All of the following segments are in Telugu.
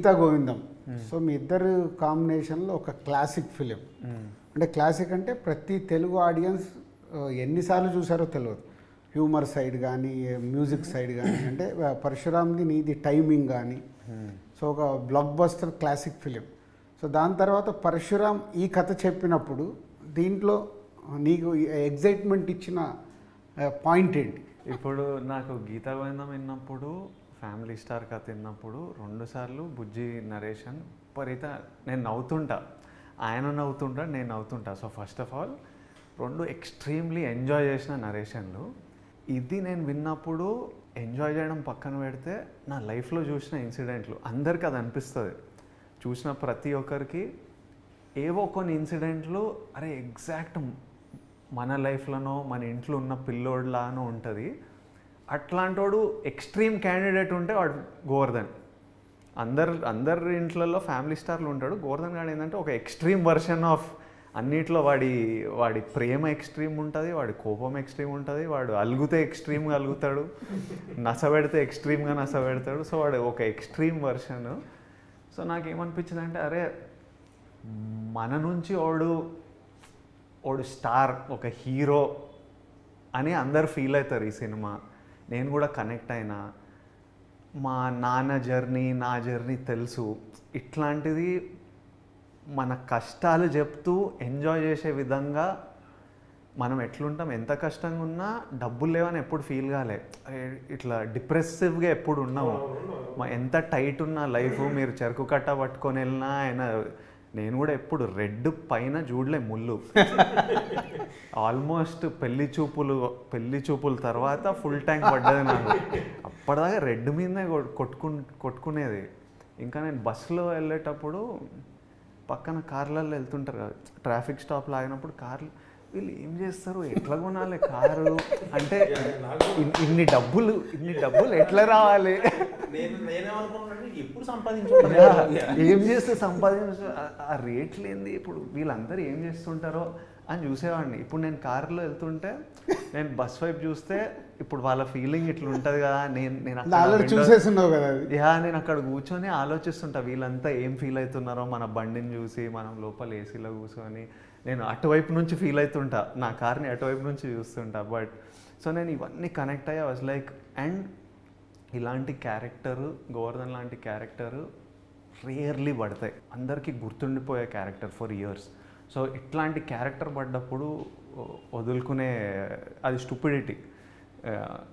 గీతా గోవిందం. సో మీ ఇద్దరు కాంబినేషన్లో ఒక క్లాసిక్ ఫిలిం. అంటే క్లాసిక్ అంటే ప్రతి తెలుగు ఆడియన్స్ ఎన్నిసార్లు చూసారో తెలియదు. హ్యూమర్ సైడ్ కానీ, మ్యూజిక్ సైడ్ కానీ, అంటే పరశురామ్ది నీది టైమింగ్ కానీ. సో ఒక block buster classic film. So దాని తర్వాత పరశురామ్ ఈ కథ చెప్పినప్పుడు దీంట్లో నీకు ఎగ్జైట్మెంట్ ఇచ్చిన పాయింట్ ఏంటి? ఇప్పుడు నాకు గీతా గోవిందం విన్నప్పుడు, ఫ్యామిలీ స్టార్ కథ విన్నప్పుడు 2 సార్లు బుజ్జి నరేషన్ నేను నవ్వుతుంటా, ఆయన నవ్వుతుంటా, నేను నవ్వుతుంటా. So first of all 2 extremely enjoy చేసిన నరేషన్లు. ఇది నేను విన్నప్పుడు ఎంజాయ్ చేయడం పక్కన పెడితే నా లైఫ్లో చూసిన ఇన్సిడెంట్లు అందరికీ అది అనిపిస్తుంది. చూసిన ప్రతి ఒక్కరికి ఏవో కొన్ని ఇన్సిడెంట్లు అరే ఎగ్జాక్ట్ మన లైఫ్లోనో మన ఇంట్లో ఉన్న పిల్లోడ్లానో ఉంటుంది. అట్లాంటోడు ఎక్స్ట్రీమ్ క్యాండిడేట్ ఉంటే వాడు గోవర్ధన్. అందరి ఇంట్లలో ఫ్యామిలీ స్టార్లు ఉంటాడు. గోవర్ధన్ గారు ఏంటంటే ఒక ఎక్స్ట్రీమ్ వర్షన్ ఆఫ్ అన్నిట్లో వాడి ప్రేమ ఎక్స్ట్రీమ్ ఉంటుంది, వాడి కోపం ఎక్స్ట్రీమ్ ఉంటుంది, వాడు అలుగుతే ఎక్స్ట్రీమ్గా అలుగుతాడు, నసబెడితే ఎక్స్ట్రీమ్గా నసబెడతాడు. సో వాడు ఒక ఎక్స్ట్రీమ్ వర్షన్. సో నాకేమనిపించింది అంటే అరే మన నుంచి వాడు స్టార్, ఒక హీరో అని అందరు ఫీల్ అవుతారు ఈ సినిమా. నేను కూడా కనెక్ట్ అయినా. మా నాన్న జర్నీ, నా జర్నీ తెలుసు. ఇట్లాంటిది మన కష్టాలు చెప్తూ ఎంజాయ్ చేసే విధంగా మనం ఎట్లుంటాం, ఎంత కష్టంగా ఉన్నా డబ్బులు లేవని ఎప్పుడు ఫీల్ కాలే, ఇట్లా డిప్రెసివ్గా ఎప్పుడు ఉన్నాము. ఎంత టైట్ ఉన్న లైఫ్, మీరు చెరుకు కట్ట పట్టుకొని వెళ్ళినా నేను కూడా ఎప్పుడు రెడ్ పైన చూడలే ముళ్ళు. ఆల్మోస్ట్ పెళ్లి చూపుల తర్వాత ఫుల్ ట్యాంక్ పడ్డది నాకు. అప్పటిదాకా రెడ్ మీదనే కొట్టుకునేది. ఇంకా నేను బస్సులో వెళ్ళేటప్పుడు పక్కన కార్లలో వెళ్తుంటారు కదా, ట్రాఫిక్ స్టాప్లో ఆగినప్పుడు కార్లు వీళ్ళు ఏం చేస్తారు, ఎట్లా కొనాలి కారు అంటే, ఇన్ని డబ్బులు ఎట్లా రావాలి, ఏం చేస్తే ఆ రేట్లు ఏంది, ఇప్పుడు వీళ్ళందరూ ఏం చేస్తుంటారో అని చూసేవాడిని. ఇప్పుడు నేను కారులో వెళ్తుంటే నేను బస్ వైపు చూస్తే ఇప్పుడు వాళ్ళ ఫీలింగ్ ఇట్లా ఉంటుంది కదా, నేను అక్కడ కూర్చొని ఆలోచిస్తుంటా వీళ్ళంతా ఏం ఫీల్ అవుతున్నారో మన బండిని చూసి, మనం లోపల ఏసీలో కూర్చొని నేను అటువైపు నుంచి ఫీల్ అవుతుంటా, నా కార్ని అటువైపు నుంచి చూస్తుంటా. బట్ సో నేను ఇవన్నీ కనెక్ట్ అయ్యా. వాజ్ లైక్ అండ్ ఇలాంటి క్యారెక్టరు, గోవర్ధన్ లాంటి క్యారెక్టరు రేర్లీ పడతాయి, అందరికీ గుర్తుండిపోయే క్యారెక్టర్ ఫర్ ఇయర్స్. సో ఇట్లాంటి క్యారెక్టర్ పడ్డప్పుడు వదులుకునే అది stupidity.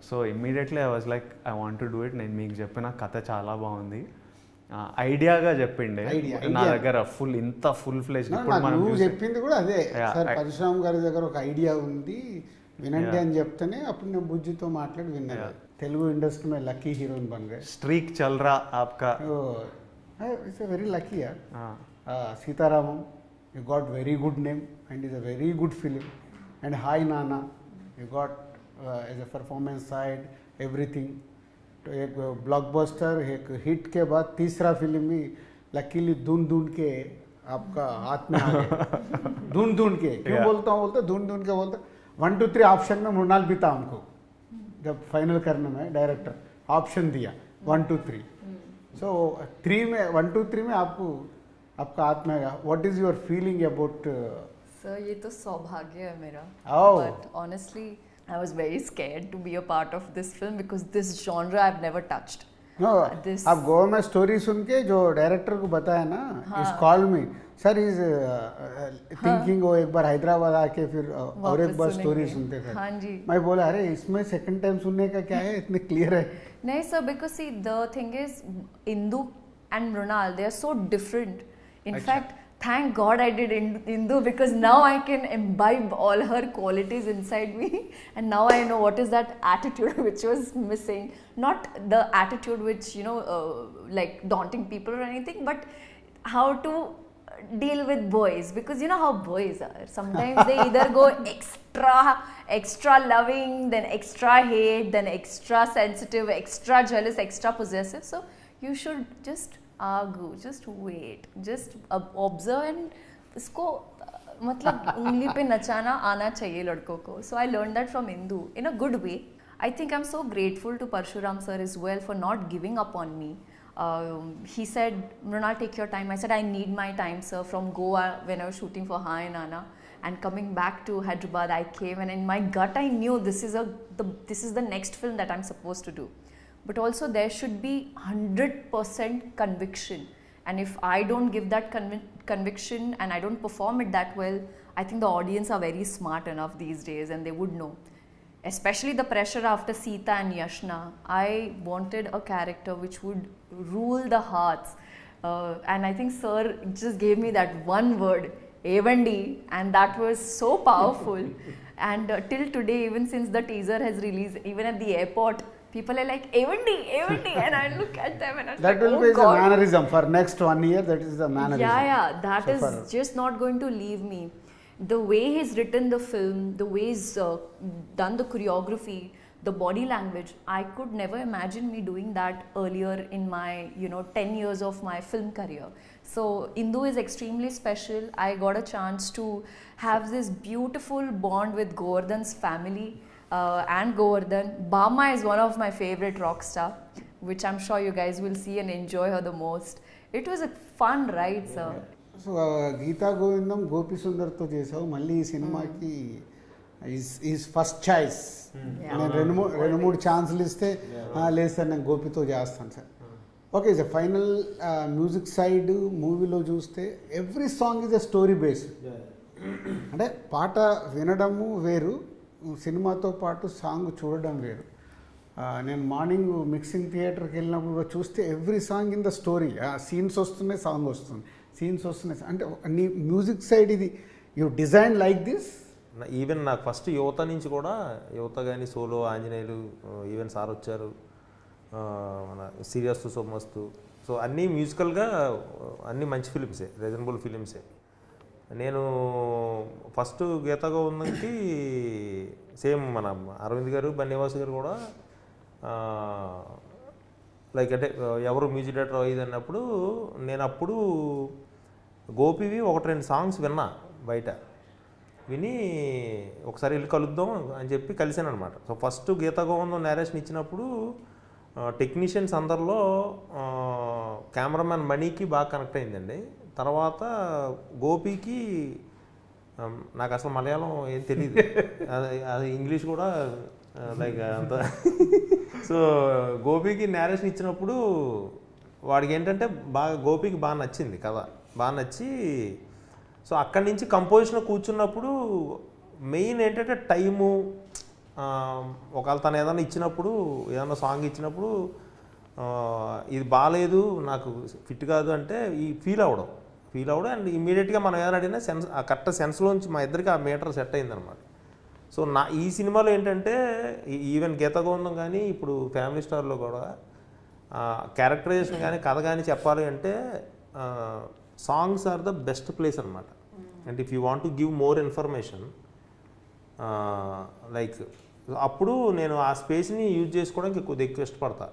So immediately I was like I want to do it. నేను మీకు చెప్పిన కథ చాలా బాగుంది, ఐడియాగా చెప్పిండే నా దగ్గర ఫుల్ ఫ్లెజ్. నువ్వు చెప్పింది కూడా అదే సార్, పరశురామ్ గారి దగ్గర ఒక ఐడియా ఉంది వినండి అని చెప్తేనే అప్పుడు నేను బుజ్జితో మాట్లాడి విన్నాను. తెలుగు ఇండస్ట్రీ में लकी हीरोइन बन गए, स्ट्रीक चल रहा आपका, इट्स अ वेरी लकी यार. Sita Ramam, you got very good name and is a very good film. And Hi Nana, you got as a performance side everything. तो एक ब्लॉकबस्टर, एक हिट के बाद तीसरा फिल्म भी लकीली ढूंढ के आपका हाथ में आ गया. ढूंढ के क्यों बोलता हूँ, ढूंढ के बोलता 1 2 3 ऑप्शन में मृणाल भी था हमको. जब फाइनल करने में डायरेक्टर ऑप्शन दिया 1 2 3. सो 3 में 1 2 3 में आपका हाथ में आएगा. What is your feeling about? Sir ये तो सौभाग्य है मेरा. But honestly I was very scared to be a part of this film because this genre I've never touched. No, आप गोवा में स्टोरी सुन के जो डायरेक्टर को बताया ना, इस कॉल में सर इज थिंकिंग वो एक बार हैदराबाद आके फिर और एक बार स्टोरी सुनते थे. हाँ जी. मैं बोला अरे इसमें सेकंड टाइम सुनने का क्या है, इतने क्लियर है. नहीं sir, because see the thing is Indu and Mrunal, they are so different. In fact, thank God I did Indu because now I can imbibe all her qualities inside me, and now I know what is that attitude which was missing. Not the attitude which like daunting people or anything, but how to deal with boys, because you know how boys are. Sometimes they either go extra loving, then extra hate, then extra sensitive, extra jealous, extra possessive. So you should just argue, just wait, just observe and इसको मतलब उंगली पे नचाना आना चाहिए लड़कों को. So I learned that from Indu in a good way. I think I'm so grateful to Parshuram sir as well for not giving up on me. He said, Mrunal, take your time. I said, I need my time, sir. From Goa, when I was shooting for Hi Nana, and coming back to Hyderabad, I came, and in my gut, I knew this is the next film that I'm supposed to do. But also, there should be 100% conviction. And if I don't give that conviction and I don't perform it that well, I think the audience are very smart enough these days, and they would know. Especially the pressure after Sita and Yashna. I wanted a character which would rule the hearts. And I think Sir just gave me that one word, Evandi, and that was so powerful. And till today, even since the teaser has released, even at the airport, people are like, Evandi, Evandi, and I look at them and I'm That like, will oh be the God. mannerism for next 1 year. That is the mannerism. Yeah, that So is for- just not going to leave me. The way he's written the film, the way he's done the choreography, the body language, I could never imagine me doing that earlier in my 10 years of my film career. So Indu is extremely special. I got a chance to have this beautiful bond with Govardhan's family and Govardhan. Bama is one of my favorite rock star, which I'm sure you guys will see and enjoy her the most. It was a fun ride, sir. So Geetha Govindam Gopi సుందర్తో చేసావు, మళ్ళీ ఈ సినిమాకి ఈజ్ ఫస్ట్ చాయిస్. నేను రెండు మూడు ఛాన్సులు ఇస్తే లేదు సార్ నేను గోపితో చేస్తాను sir. Okay sir, final music side మూవీలో చూస్తే every song is a story based. అంటే పాట వినడము వేరు, సినిమాతో పాటు సాంగ్ చూడడం వేరు. నేను మార్నింగ్ మిక్సింగ్ థియేటర్కి వెళ్ళినప్పుడు కూడా చూస్తే every song in the story, scenes వస్తున్నాయి, సాంగ్ వస్తుంది, సీన్స్ వస్తున్నాయి. అంటే నీ మ్యూజిక్ సైడ్ ఇది you design like this. Even నాకు ఫస్ట్ యువత నుంచి కూడా, యువత కానీ సోలో, ఆంజనేయులు, ఈవెన్ సార్ వచ్చారు, మన సీరియస్ సోమస్తు, సో అన్నీ మ్యూజికల్గా అన్నీ మంచి ఫిలిమ్సే, రీజనబుల్ ఫిలిమ్సే. నేను ఫస్ట్ గీతా గోవిందంకి సేమ్ మన అరవింద్ గారు, బన్నివాస్ గారు కూడా లైక్ అంటే ఎవరు మ్యూజిక్ డైరెక్టర్ ఇది అన్నప్పుడు నేను అప్పుడు గోపివి 1-2 సాంగ్స్ విన్నా బయట, విని ఒకసారి వెళ్ళి కలుద్దాం అని చెప్పి కలిసాను అనమాట. సో ఫస్ట్ గీతా గోవిందం నేరేషన్ ఇచ్చినప్పుడు టెక్నీషియన్స్ అందరిలో కెమెరామ్యాన్ మణికి బాగా కనెక్ట్ అయిందండి. తర్వాత గోపికి నాకు అసలు మలయాళం ఏం తెలియదు, అది ఇంగ్లీష్ కూడా లైక్ అంత. సో గోపికి నేరేషన్ ఇచ్చినప్పుడు వాడికి ఏంటంటే గోపికి బాగా నచ్చింది కథ, బాగా నచ్చి సో అక్కడి నుంచి కంపోజిషన్ కూర్చున్నప్పుడు మెయిన్ ఏంటంటే టైము, ఒకవేళ తను ఏదైనా ఇచ్చినప్పుడు, ఏదైనా సాంగ్ ఇచ్చినప్పుడు ఇది బాగాలేదు, నాకు ఫిట్ కాదు అంటే ఈ ఫీల్ అవ్వడం అండ్ ఇమీడియట్గా మనం ఏదైనా అడిగినా సెన్స్, ఆ కరెక్ట్ సెన్స్లోంచి మా ఇద్దరికి ఆ మీటర్ సెట్ అయిందనమాట. సో ఈ సినిమాలో ఏంటంటే ఈవెన్ గీతా గోవిందం కానీ ఇప్పుడు ఫ్యామిలీ స్టార్లో కూడా క్యారెక్టరైజేషన్ కానీ కథ కానీ చెప్పాలి అంటే songs are the best place అనమాట. And if you want to give more information like అప్పుడు నేను ఆ స్పేస్ని యూజ్ చేసుకోవడానికి కొద్దిగా ఎక్కువ ఇష్టపడతా.